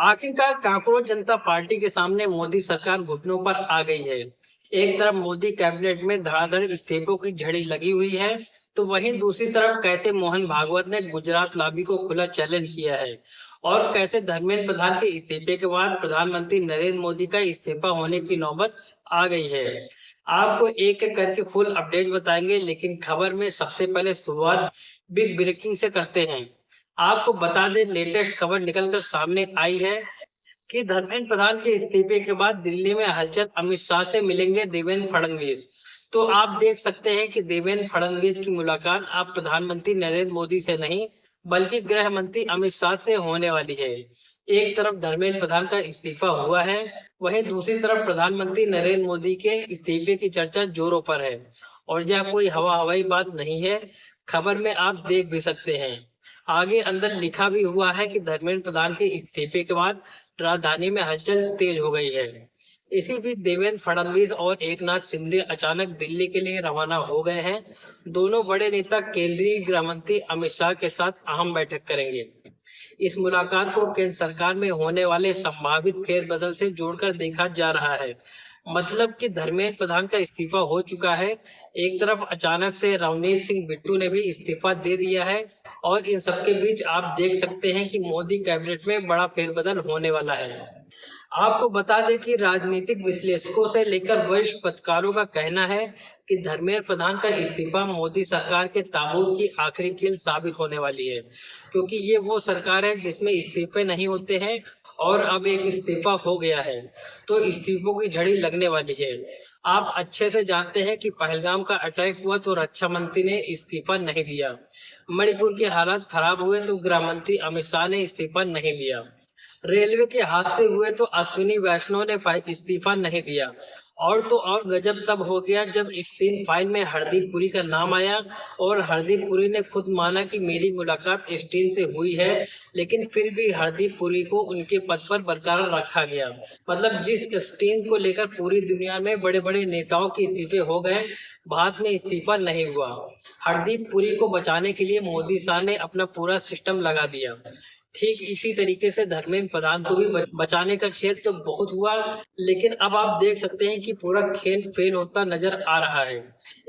आखिरकार कांकरोच जनता पार्टी के सामने मोदी सरकार घुटनों पर आ गई है। एक तरफ मोदी कैबिनेट में धड़ाधड़ इस्तीफों की झड़ी लगी हुई है, तो वहीं दूसरी तरफ कैसे मोहन भागवत ने गुजरात लॉबी को खुला चैलेंज किया है और कैसे धर्मेंद्र प्रधान के इस्तीफे के बाद प्रधानमंत्री नरेंद्र मोदी का इस्तीफा होने की नौबत आ गई है। आपको एक एक करके फुल अपडेट बताएंगे, लेकिन खबर में सबसे पहले शुरुआत बिग ब्रेकिंग से करते हैं। आपको बता दें, लेटेस्ट खबर निकलकर सामने आई है कि धर्मेंद्र प्रधान के इस्तीफे के बाद दिल्ली में हलचल, अमित शाह से मिलेंगे देवेंद्र फडणवीस। तो आप देख सकते हैं कि देवेंद्र फडणवीस की मुलाकात आप प्रधानमंत्री नरेंद्र मोदी से नहीं बल्कि गृह मंत्री अमित शाह से होने वाली है। एक तरफ धर्मेंद्र प्रधान का इस्तीफा हुआ है, वहीं दूसरी तरफ प्रधानमंत्री नरेंद्र मोदी के इस्तीफे की चर्चा जोरों पर है। और यह कोई हवा हवाई बात नहीं है, खबर में आप देख भी सकते हैं। आगे अंदर लिखा भी हुआ है कि धर्मेंद्र प्रधान के इस्तीफे के बाद राजधानी में हलचल तेज हो गई है। इसी बीच देवेंद्र फडणवीस और एकनाथ शिंदे अचानक दिल्ली के लिए रवाना हो गए हैं। दोनों बड़े नेता केंद्रीय गृह मंत्री अमित शाह के साथ अहम बैठक करेंगे। इस मुलाकात को केंद्र सरकार में होने वाले संभावित फेरबदल से जोड़कर देखा जा रहा है। मतलब कि धर्मेंद्र प्रधान का इस्तीफा हो चुका है, एक तरफ अचानक से रवनीत सिंह बिट्टू ने भी इस्तीफा दे दिया है, और इन सबके बीच आप देख सकते हैं कि मोदी कैबिनेट में बड़ा फेरबदल होने वाला है। आपको बता दें कि राजनीतिक विश्लेषकों से लेकर वरिष्ठ पत्रकारों का कहना है कि धर्मेंद्र प्रधान का इस्तीफा मोदी सरकार के ताबूत की आखिरी कील साबित होने वाली है, क्योंकि ये वो सरकार है जिसमें इस्तीफे नहीं होते हैं, और अब एक इस्तीफा हो गया है तो इस्तीफों की झड़ी लगने वाली है। आप अच्छे से जानते हैं कि पहलगाम का अटैक हुआ तो रक्षा मंत्री ने इस्तीफा नहीं दिया, मणिपुर के हालात खराब हुए तो गृह मंत्री अमित शाह ने इस्तीफा नहीं दिया, रेलवे के हादसे हुए तो अश्विनी वैष्णव ने इस्तीफा नहीं दिया। और तो और गजब तब हो गया जब स्क्रीन फाइल में हरदीप पुरी का नाम आया, और हरदीप पुरी ने खुद माना कि मेरी मुलाकात स्टीन से हुई है, लेकिन फिर भी हरदीप पुरी को उनके पद पर बरकरार रखा गया। मतलब जिस स्टीन को लेकर पूरी दुनिया में बड़े बड़े नेताओं के इस्तीफे हो गए, भारत में इस्तीफा नहीं हुआ। हरदीप पुरी को बचाने के लिए मोदी शाह ने अपना पूरा सिस्टम लगा दिया। ठीक इसी तरीके से धर्मेंद्र प्रधान को भी बचाने का खेल तो बहुत हुआ, लेकिन अब आप देख सकते हैं कि पूरा खेल फेल होता नजर आ रहा है।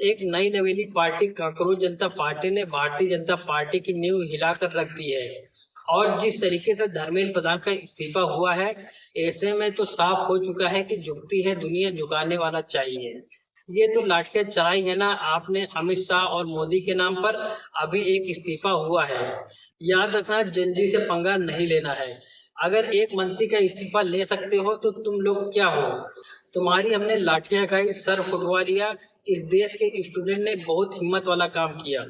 एक नई नवेली पार्टी कांकरोच जनता पार्टी ने भारतीय जनता पार्टी की नींव हिलाकर रख दी है, और जिस तरीके से धर्मेंद्र प्रधान का इस्तीफा हुआ है, ऐसे में तो साफ हो चुका है कि झुकती है दुनिया, झुकाने वाला चाहिए। ये तो लाठियां चलाई है ना आपने अमित शाह और मोदी के नाम पर। अभी एक इस्तीफा हुआ है, याद रखना, जंजी से पंगा नहीं लेना है। अगर एक मंत्री का इस्तीफा ले सकते हो तो तुम लोग क्या हो? तुम्हारी हमने लाठियां खाई, सर फुटवा लिया। इस देश के स्टूडेंट ने बहुत हिम्मत वाला काम किया।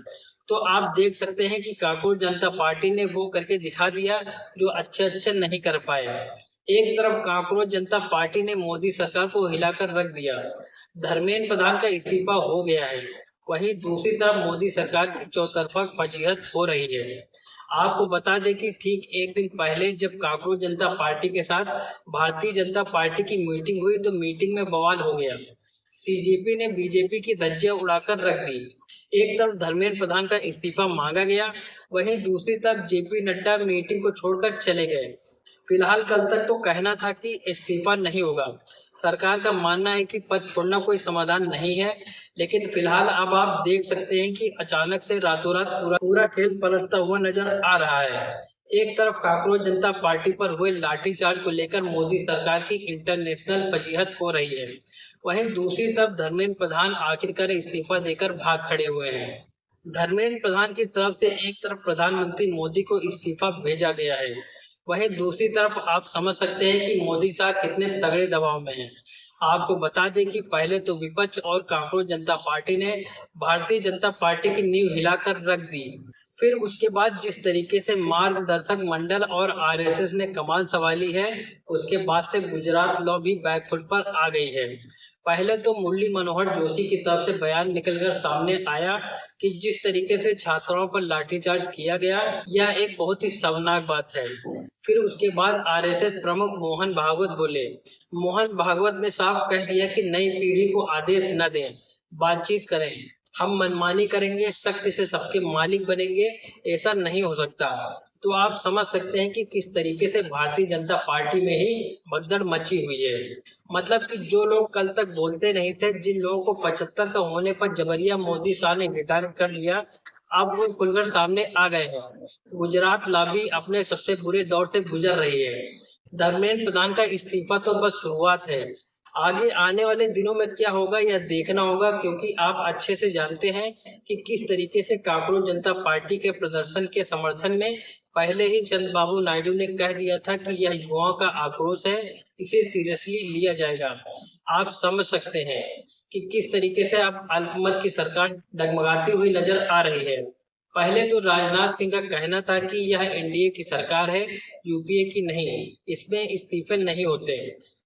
तो आप देख सकते हैं कि कांकरोच जनता पार्टी ने वो करके दिखा दिया जो अच्छे अच्छे नहीं कर पाए। एक तरफ कांकरोच जनता पार्टी ने मोदी सरकार को हिलाकर रख दिया, धर्मेंद्र प्रधान का इस्तीफा हो गया है, वहीं दूसरी तरफ मोदी सरकार की चौतरफा फजीहत हो रही है। आपको बता दें कि ठीक एक दिन पहले जब कांकरोच जनता पार्टी के साथ भारतीय जनता पार्टी की मीटिंग हुई तो मीटिंग में बवाल हो गया। सीजेपी ने बीजेपी की धज्जियां उड़ाकर रख दी। एक तरफ धर्मेंद्र प्रधान का इस्तीफा मांगा गया, वहीं दूसरी तरफ जेपी नड्डा मीटिंग को छोड़कर चले गए। फिलहाल कल तक तो कहना था कि इस्तीफा नहीं होगा। सरकार का मानना है कि पद छोड़ना कोई समाधान नहीं है, लेकिन फिलहाल अब आप देख सकते हैं कि अचानक से रातों रात पूरा खेल पलटता हुआ नजर आ रहा है। एक तरफ कांकरोच जनता पार्टी पर हुए लाठीचार्ज को लेकर मोदी सरकार की इंटरनेशनल फजीहत हो रही है, वहीं दूसरी तरफ धर्मेंद्र प्रधान आखिरकार इस्तीफा देकर भाग खड़े हुए हैं। धर्मेंद्र प्रधान की तरफ से एक तरफ प्रधानमंत्री मोदी को इस्तीफा भेजा गया है, वहीं दूसरी तरफ आप समझ सकते हैं कि मोदी साहब कितने तगड़े दबाव में हैं। आपको बता दें कि पहले तो विपक्ष और कांकरोच जनता पार्टी ने भारतीय जनता पार्टी की नींव हिलाकर रख दी, फिर उसके बाद जिस तरीके से मार्गदर्शक मंडल और आरएसएस ने कमान संभाली है, उसके बाद से गुजरात लॉ भी बैकफुट पर आ गई है। पहले तो मुरली मनोहर जोशी की तरफ से बयान निकलकर सामने आया कि जिस तरीके से छात्राओं पर लाठीचार्ज किया गया, यह एक बहुत ही शर्मनाक बात है। फिर उसके बाद आरएसएस प्रमुख मोहन भागवत बोले। मोहन भागवत ने साफ कह दिया कि नई पीढ़ी को आदेश न दें, बातचीत करें। हम मनमानी करेंगे, सख्ती से सबके मालिक बनेंगे, ऐसा नहीं हो सकता। तो आप समझ सकते हैं कि किस तरीके से भारतीय जनता पार्टी में ही भगदड़ मची हुई है। मतलब कि जो लोग कल तक बोलते नहीं थे, जिन लोगों को 75 का होने पर जबरिया मोदी शाह ने रिटायर कर लिया, अब वो खुलकर सामने आ गए हैं। गुजरात लॉबी अपने सबसे बुरे दौर से गुजर रही है। धर्मेंद्र प्रधान का इस्तीफा तो बस शुरुआत है। आगे आने वाले दिनों में क्या होगा यह देखना होगा, क्योंकि आप अच्छे से जानते हैं कि किस तरीके से कांग्रेस जनता पार्टी के प्रदर्शन के समर्थन में पहले ही चंद्रबाबू नायडू ने कह दिया था कि यह युवाओं का आक्रोश है, इसे सीरियसली लिया जाएगा। आप समझ सकते हैं कि किस तरीके से अब अल्पमत की सरकार डगमगाती हुई नजर आ रही है। पहले तो राजनाथ सिंह का कहना था कि यह एनडीए की सरकार है, यूपीए की नहीं, इसमें इस्तीफे नहीं होते।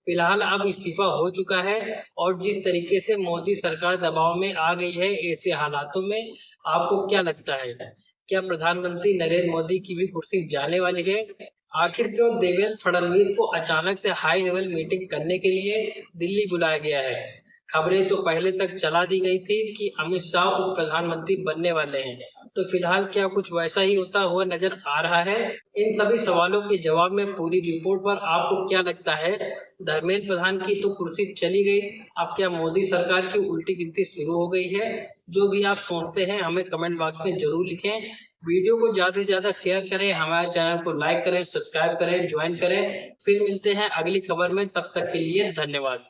फिलहाल अब इस्तीफा हो चुका है और जिस तरीके से मोदी सरकार दबाव में आ गई है, ऐसे हालातों में आपको क्या लगता है, क्या प्रधानमंत्री नरेंद्र मोदी की भी कुर्सी जाने वाली है? आखिर क्यों देवेंद्र फडणवीस को अचानक से हाई लेवल मीटिंग करने के लिए दिल्ली बुलाया गया है? खबरें तो पहले तक चला दी गई थी कि अमित शाह उप प्रधानमंत्री बनने वाले हैं, तो फिलहाल क्या कुछ वैसा ही होता हुआ नजर आ रहा है? इन सभी सवालों के जवाब में पूरी रिपोर्ट पर आपको क्या लगता है? धर्मेंद्र प्रधान की तो कुर्सी चली गई, अब क्या मोदी सरकार की उल्टी गिनती शुरू हो गई है? जो भी आप सोचते हैं हमें कमेंट बॉक्स में जरूर लिखें। वीडियो को ज्यादा से ज्यादा शेयर करें, हमारे चैनल को लाइक करें, सब्सक्राइब करें, ज्वाइन करें। फिर मिलते हैं अगली खबर में, तब तक के लिए धन्यवाद।